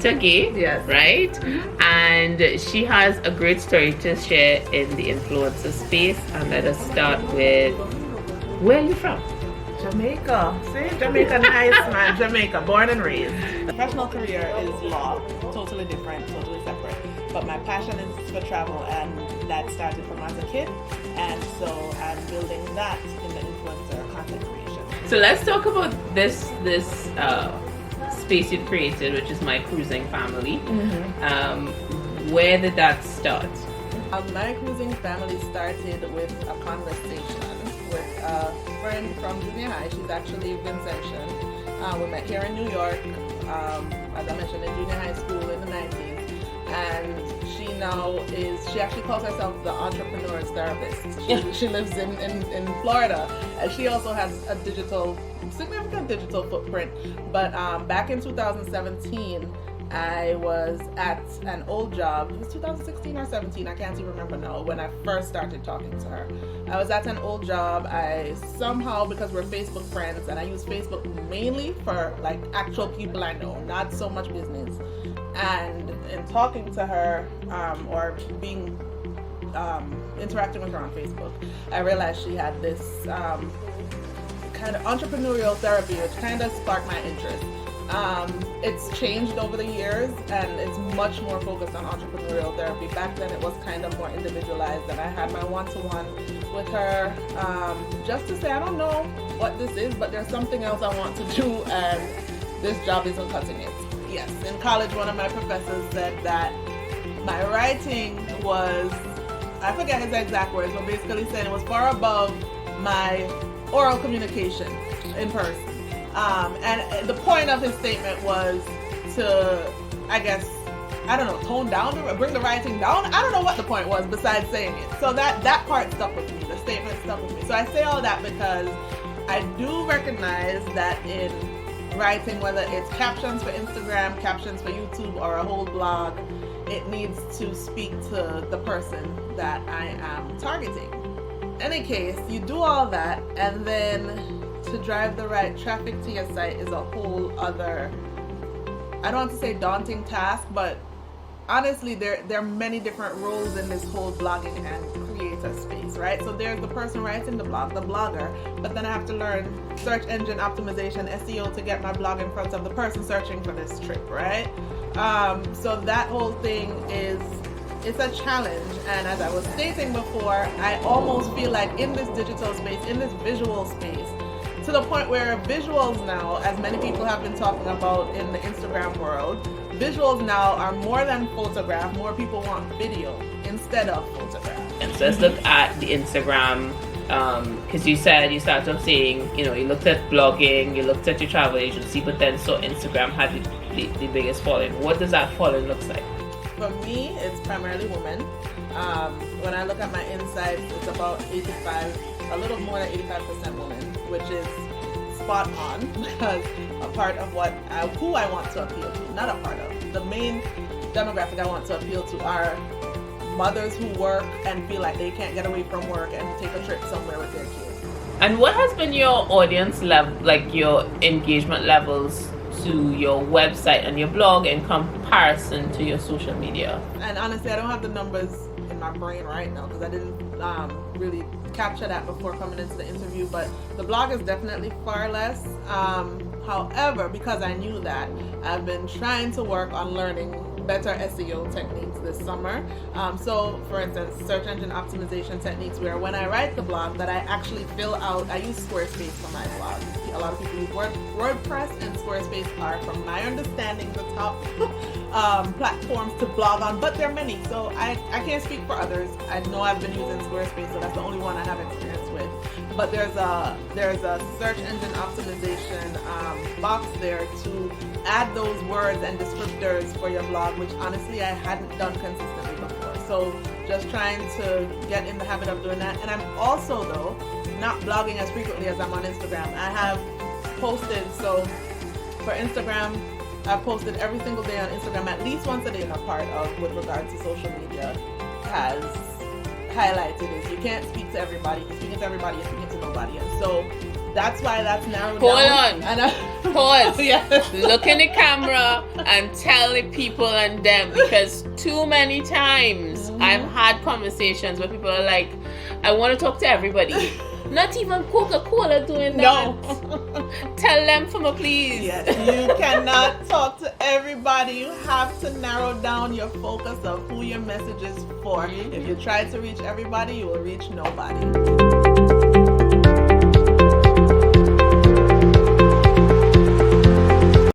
Peta-Gaye, Yes. right? And she has a great story to share in the influencer space. And let us start with, where are you from? Jamaica. See? Jamaica, nice man. Jamaica, born and raised. Professional career is law. Totally different, totally separate. But my passion is for travel, and that started from as a kid. And so I'm building that in the influencer content creation. So let's talk about this space you've created, which is My Cruising Family. Where did that start? My cruising family started with a conversation with a friend from junior high. She's actually Vincentian. We met here in New York, as I mentioned, in junior high school in the 90s. And she actually calls herself the entrepreneur's therapist. She lives in Florida, and she also has a significant digital footprint. But back in 2017, I was at an old job. It was 2016 or 17, I can't even remember now, when I first started talking to her. I was at an old job. I somehow, because we're Facebook friends, and I use Facebook mainly for like actual people I know, not so much business. And in talking to her, or being interacting with her on Facebook, I realized she had this kind of entrepreneurial therapy, which kind of sparked my interest. It's changed over the years, and it's much more focused on entrepreneurial therapy. Back then it was kind of more individualized, and I had my one-to-one with her, just to say, I don't know what this is, but there's something else I want to do, and this job isn't cutting it. Yes, in college one of my professors said that my writing was, I forget his exact words, but basically saying it was far above my oral communication in person. And the point of his statement was to, I guess, I don't know, tone down, bring the writing down. I don't know what the point was besides saying it. So that part stuck with me. The statement stuck with me. So I say all that because I do recognize that in writing, whether it's captions for Instagram, captions for YouTube, or a whole blog, it needs to speak to the person that I am targeting. In any case, you do all that, and then to drive the right traffic to your site is a whole other, I don't want to say daunting task, but honestly there are many different roles in this whole blogging and creator space, right? So there's the person writing the blog, the blogger, but then I have to learn search engine optimization, SEO, to get my blog in front of the person searching for this trip, right? So that whole thing it's a challenge. And as I was stating before, I almost feel like in this digital space, in this visual space, to the point where visuals now, as many people have been talking about in the Instagram world, visuals now are more than photograph. More people want video instead of photograph. And so let's look at the Instagram, because you said, you started off saying, you looked at blogging, you looked at your travel agency, but then so Instagram had the biggest following. What does that following look like? For me, it's primarily women. When I look at my insights, it's about 85, a little more than 85% women, which is spot on, because a part of who I want to appeal to, not a part of, the main demographic I want to appeal to are mothers who work and feel like they can't get away from work and take a trip somewhere with their kids. And what has been your audience level, like your engagement levels to your website and your blog in comparison to your social media? And honestly, I don't have the numbers in my brain right now because I didn't really capture that before coming into the interview, but the blog is definitely far less. However, because I knew that, I've been trying to work on learning better SEO techniques this summer. So for instance, search engine optimization techniques, where when I write the blog that I actually fill out, I use Squarespace for my blog. A lot of people use WordPress, and Squarespace are, from my understanding, the top platforms to blog on, but there are many, so I can't speak for others. I know I've been using Squarespace, so that's the only one I have experience with. But there's a search engine optimization box there to add those words and descriptors for your blog, which honestly I hadn't done consistently before. So just trying to get in the habit of doing that. And I'm also, though, not blogging as frequently as I'm on Instagram. I have posted, so for Instagram, I've posted every single day on Instagram, at least once a day. And a part of, with regard to social media, has highlighted is you can't speak to everybody. You're speaking to everybody, you're speaking to nobody. And so that's why that's narrowed Hold down. on. And Pause. yeah. Look in the camera and tell the people and them, because too many times I've had conversations where people are like, I want to talk to everybody. Not even Coca-Cola doing that. No. Tell them for me, please. Yes, you cannot talk to everybody. You have to narrow down your focus of who your message is for. If you try to reach everybody, you will reach nobody.